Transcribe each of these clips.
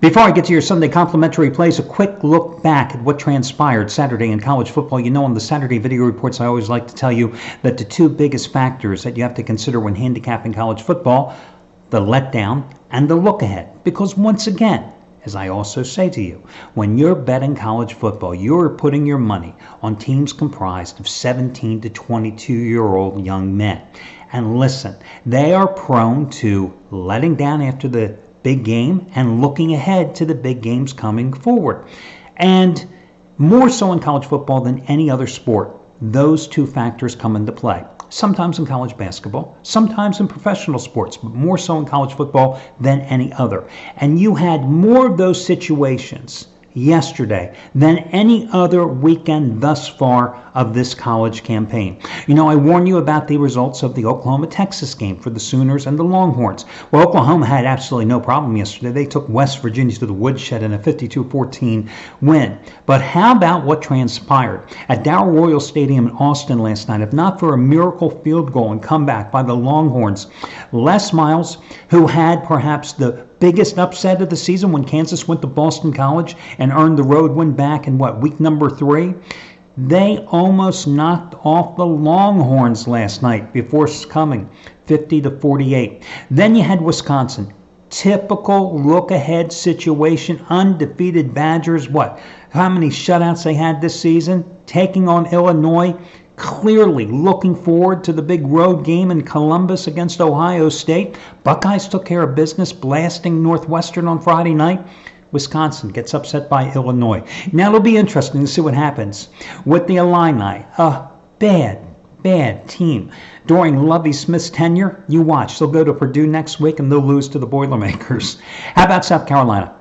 Before I get to your Sunday complimentary plays, a quick look back at what transpired Saturday in college football. You know, on the Saturday video reports, I always like to tell you that the two biggest factors that you have to consider when handicapping college football, the letdown and the look ahead. Because once again, as I also say to you, when you're betting college football, you're putting your money on teams comprised of 17 to 22-year-old young men. And listen, they are prone to letting down after the big game and looking ahead to the big games coming forward. And more so in college football than any other sport, those two factors come into play. Sometimes in college basketball, sometimes in professional sports, but more so in college football than any other. And you had more of those situations yesterday than any other weekend thus far of this college campaign. You know, I warned you about the results of the Oklahoma-Texas game for the Sooners and the Longhorns. Well, Oklahoma had absolutely no problem yesterday. They took West Virginia to the woodshed in a 52-14 win. But how about what transpired at Dow Royal Stadium in Austin last night? If not for a miracle field goal and comeback by the Longhorns, Les Miles, who had perhaps the biggest upset of the season when Kansas went to Boston College and earned the road win back in week number 3, they almost knocked off the Longhorns last night before succumbing 50-48. Then you had Wisconsin. Typical look-ahead situation. Undefeated Badgers. How many shutouts they had this season? Taking on Illinois. Clearly looking forward to the big road game in Columbus against Ohio State. Buckeyes took care of business, blasting Northwestern on Friday night. Wisconsin gets upset by Illinois. Now it'll be interesting to see what happens with the Illini. A bad team. During Lovie Smith's tenure, you watch. They'll go to Purdue next week and they'll lose to the Boilermakers. How about South Carolina?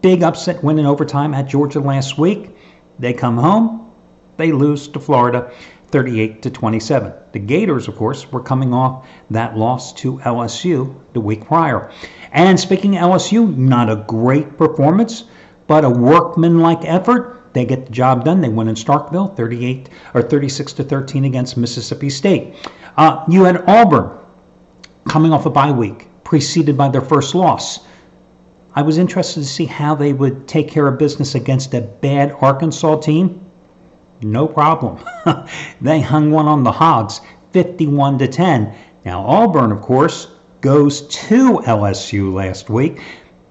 Big upset win in overtime at Georgia last week. They come home. They lose to Florida 38-27. The Gators, of course, were coming off that loss to LSU the week prior. And speaking of LSU, not a great performance, but a workmanlike effort. They get the job done. They win in Starkville 36-13 against Mississippi State. You had Auburn coming off a bye week, preceded by their first loss. I was interested to see how they would take care of business against a bad Arkansas team. No problem. They hung one on the Hogs, 51-10. Now Auburn, of course, goes to LSU last week.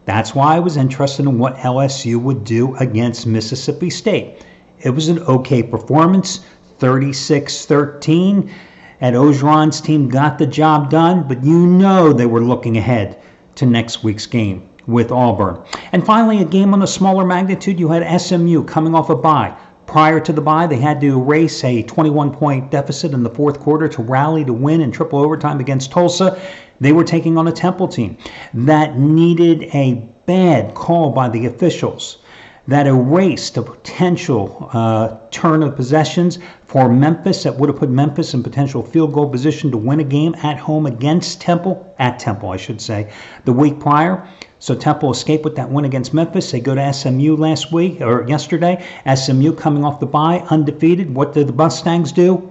That's why I was interested in what LSU would do against Mississippi State. It was an okay performance, 36-13. Ed Orgeron's team got the job done, but you know they were looking ahead to next week's game with Auburn. And finally, a game on a smaller magnitude, you had SMU coming off a bye. Prior to the bye, they had to erase a 21-point deficit in the fourth quarter to rally to win in triple overtime against Tulsa. They were taking on a Temple team that needed a bad call by the officials that erased a potential turn of possessions for Memphis that would have put Memphis in potential field goal position to win a game at home against Temple, the week prior. So Temple escaped with that win against Memphis. They go to SMU yesterday. SMU coming off the bye, undefeated. What did the Mustangs do?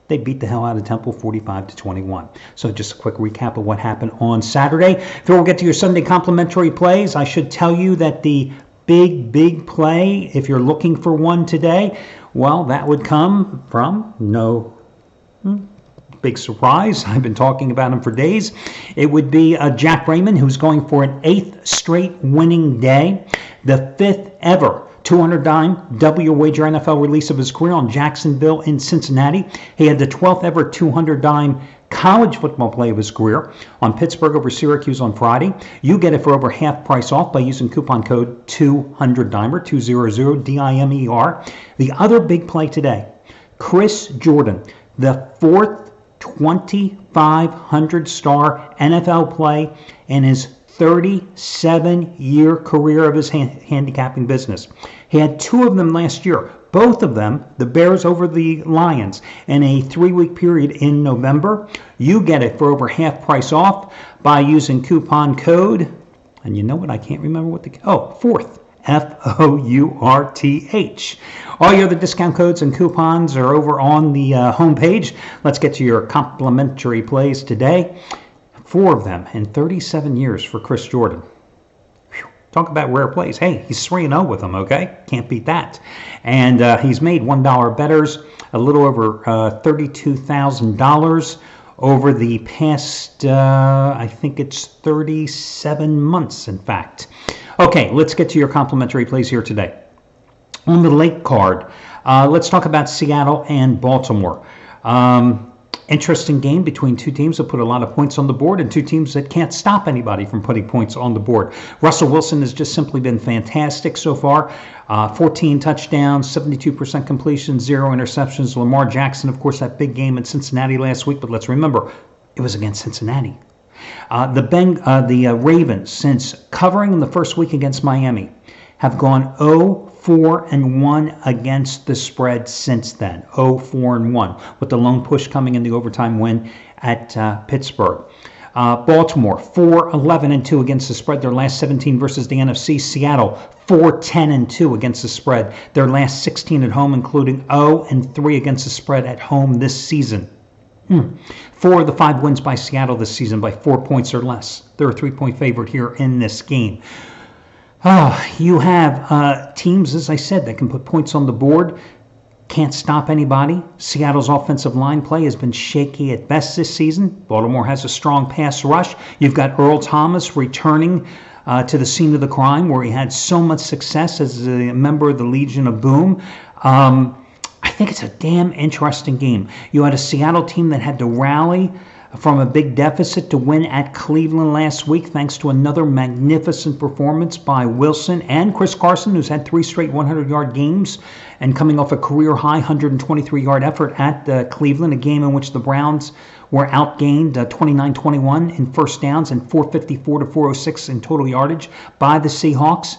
They beat the hell out of Temple 45-21. So just a quick recap of what happened on Saturday. Before we get to your Sunday complimentary plays, I should tell you that the big play, if you're looking for one today, well, that would come from big surprise. I've been talking about him for days. It would be Jack Raymond, who's going for an 8th straight winning day, the 5th ever 200-dime W wager NFL release of his career on Jacksonville in Cincinnati. He had the 12th ever 200-dime college football play of his career on Pittsburgh over Syracuse on Friday. You get it for over half price off by using coupon code 200-DIMER, 200-DIMER. The other big play today, Chris Jordan, the 4th 2,500-star NFL play in his 37-year career of his handicapping business. He had 2 of them last year, both of them, the Bears over the Lions, in a 3-week period in November. You get it for over half price off by using coupon code, and you know what, I can't remember what FOURTH. FOURTH. All your other discount codes and coupons are over on the homepage. Let's get to your complimentary plays today. 4 of them in 37 years for Chris Jordan. Talk about rare plays. Hey, he's 3-0 with them, okay? Can't beat that. And he's made $1 bettors, a little over $32,000 over the past, I think it's 37 months, in fact. Okay, let's get to your complimentary plays here today. On the late card, let's talk about Seattle and Baltimore. Interesting game between two teams that put a lot of points on the board and two teams that can't stop anybody from putting points on the board. Russell Wilson has just simply been fantastic so far. 14 touchdowns, 72% completion, 0 interceptions. Lamar Jackson, of course, that big game in Cincinnati last week, but let's remember, it was against Cincinnati. The Ravens, since covering in the first week against Miami, have gone 0-4-1 against the spread since then. 0-4-1, with the lone push coming in the overtime win at Pittsburgh. Baltimore, 4-11-2 against the spread, their last 17 versus the NFC. Seattle, 4-10-2 against the spread, their last 16 at home, including 0-3 against the spread at home this season. 4 of the 5 wins by Seattle this season by 4 points or less. They're a 3-point favorite here in this game. You have teams, as I said, that can put points on the board, can't stop anybody. Seattle's offensive line play has been shaky at best this season. Baltimore has a strong pass rush. You've got Earl Thomas returning to the scene of the crime where he had so much success as a member of the Legion of Boom. I think it's a damn interesting game. You had a Seattle team that had to rally from a big deficit to win at Cleveland last week, thanks to another magnificent performance by Wilson and Chris Carson, who's had 3 straight 100-yard games and coming off a career-high 123-yard effort at Cleveland, a game in which the Browns were outgained 29-21 in first downs and 454 to 406 in total yardage by the Seahawks.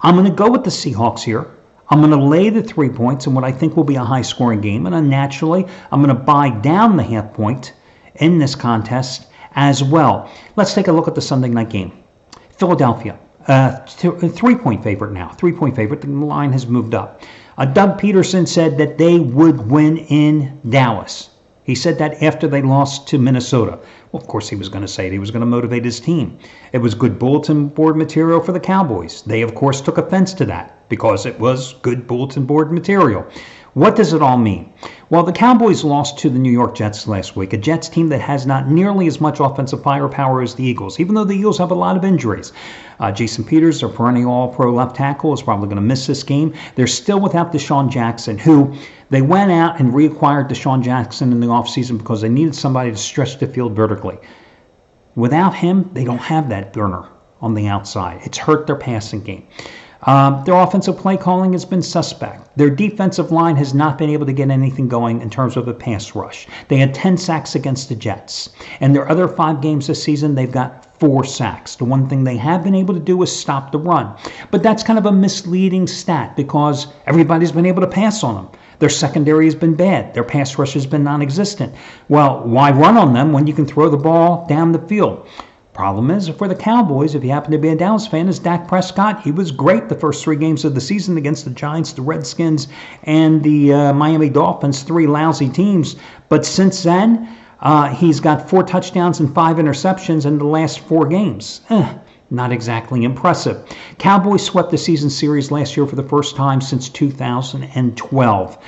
I'm going to go with the Seahawks here. I'm going to lay the 3 points in what I think will be a high-scoring game, and naturally, I'm going to buy down the half point in this contest as well. Let's take a look at the Sunday night game. Philadelphia, 3-point favorite now. 3-point favorite. The line has moved up. Doug Peterson said that they would win in Dallas. He said that after they lost to Minnesota. Well, of course he was going to say it. He was going to motivate his team. It was good bulletin board material for the Cowboys. They, of course, took offense to that because it was good bulletin board material. What does it all mean? Well, the Cowboys lost to the New York Jets last week, a Jets team that has not nearly as much offensive firepower as the Eagles, even though the Eagles have a lot of injuries. Jason Peters, their perennial all-pro left tackle, is probably going to miss this game. They're still without Deshaun Jackson, who they went out and reacquired Deshaun Jackson in the offseason because they needed somebody to stretch the field vertically. Without him, they don't have that burner on the outside. It's hurt their passing game. Their offensive play calling has been suspect. Their defensive line has not been able to get anything going in terms of a pass rush. They had 10 sacks against the Jets. And their other 5 games this season, they've got 4 sacks. The one thing they have been able to do is stop the run. But that's kind of a misleading stat because everybody's been able to pass on them. Their secondary has been bad. Their pass rush has been non-existent. Well, why run on them when you can throw the ball down the field? Problem is, for the Cowboys, if you happen to be a Dallas fan, is Dak Prescott. He was great the first 3 games of the season against the Giants, the Redskins, and the Miami Dolphins, 3 lousy teams. But since then, he's got 4 touchdowns and 5 interceptions in the last 4 games. Not exactly impressive. Cowboys swept the season series last year for the first time since 2012.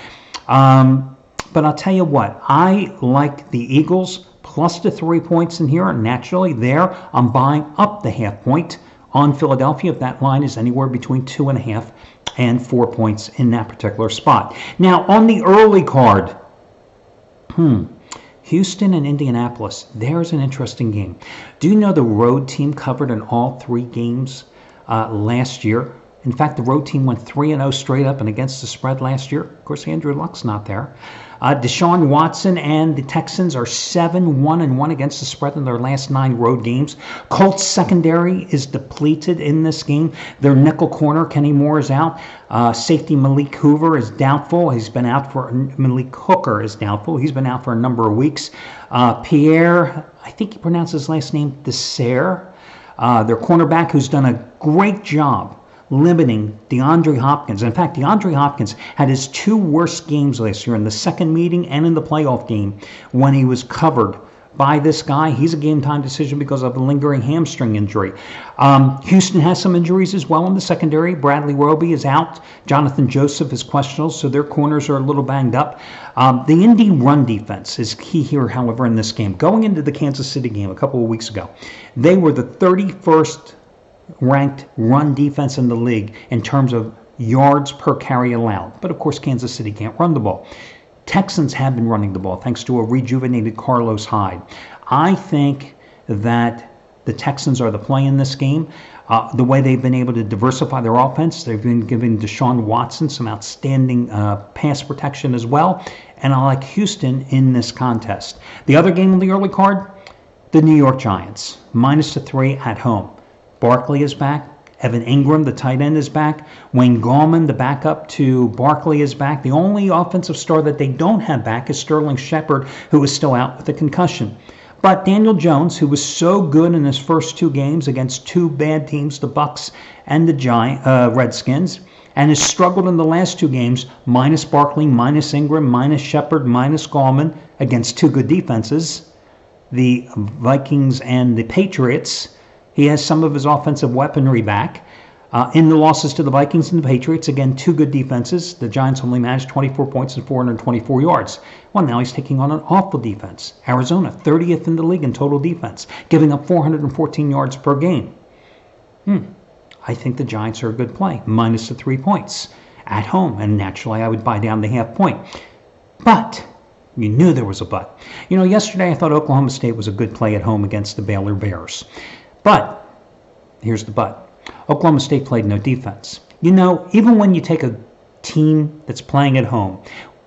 But I'll tell you what, I like the Eagles plus the 3 points in here. Naturally, there, I'm buying up the half point on Philadelphia if that line is anywhere between 2.5 and 4 points in that particular spot. Now, on the early card, Houston and Indianapolis, there's an interesting game. Do you know the road team covered in all 3 games last year? In fact, the road team went 3-0 straight up and against the spread last year. Of course, Andrew Luck's not there. Deshaun Watson and the Texans are 7-1-1 against the spread in their last 9 road games. Colts secondary is depleted in this game. Their nickel corner, Kenny Moore, is out. Safety Malik Hooker is doubtful. Malik Hooker is doubtful. He's been out for a number of weeks. Pierre, I think he pronounced his last name, Desser, their cornerback, who's done a great job limiting DeAndre Hopkins. In fact, DeAndre Hopkins had his 2 worst games last year, in the second meeting and in the playoff game, when he was covered by this guy. He's a game-time decision because of a lingering hamstring injury. Houston has some injuries as well in the secondary. Bradley Roby is out. Jonathan Joseph is questionable, so their corners are a little banged up. The Indy run defense is key here, however, in this game. Going into the Kansas City game a couple of weeks ago, they were the 31st ranked run defense in the league in terms of yards per carry allowed. But, of course, Kansas City can't run the ball. Texans have been running the ball thanks to a rejuvenated Carlos Hyde. I think that the Texans are the play in this game. The way they've been able to diversify their offense, they've been giving Deshaun Watson some outstanding pass protection as well. And I like Houston in this contest. The other game on the early card, the New York Giants, -3 at home. Barkley is back. Evan Ingram, the tight end, is back. Wayne Gallman, the backup to Barkley, is back. The only offensive star that they don't have back is Sterling Shepard, who is still out with a concussion. But Daniel Jones, who was so good in his first two games against two bad teams, the Bucs and the Redskins, and has struggled in the last two games, minus Barkley, minus Ingram, minus Shepard, minus Gallman, against two good defenses, the Vikings and the Patriots. He has some of his offensive weaponry back. In the losses to the Vikings and the Patriots, again, two good defenses. The Giants only managed 24 points and 424 yards. Well, now he's taking on an awful defense. Arizona, 30th in the league in total defense, giving up 414 yards per game. I think the Giants are a good play, minus the 3 points at home. And naturally, I would buy down the half point. But you knew there was a but. You know, yesterday I thought Oklahoma State was a good play at home against the Baylor Bears. But here's the but. Oklahoma State played no defense. You know, even when you take a team that's playing at home,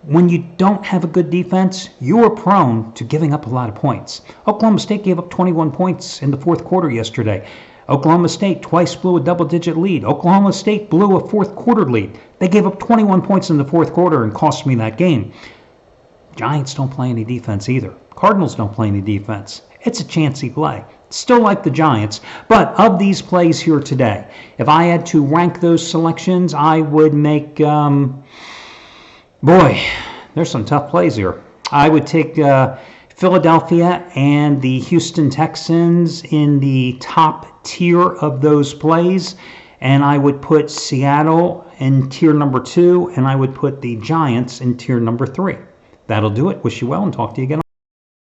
when you don't have a good defense, you are prone to giving up a lot of points. Oklahoma State gave up 21 points in the fourth quarter yesterday. Oklahoma State twice blew a double-digit lead. Oklahoma State blew a fourth quarter lead. They gave up 21 points in the fourth quarter and cost me that game. Giants don't play any defense either. Cardinals don't play any defense. It's a chancy play. Still like the Giants, but of these plays here today, if I had to rank those selections, I would make, boy, there's some tough plays here. I would take Philadelphia and the Houston Texans in the top tier of those plays, and I would put Seattle in tier number 2, and I would put the Giants in tier number 3. That'll do it. Wish you well and talk to you again.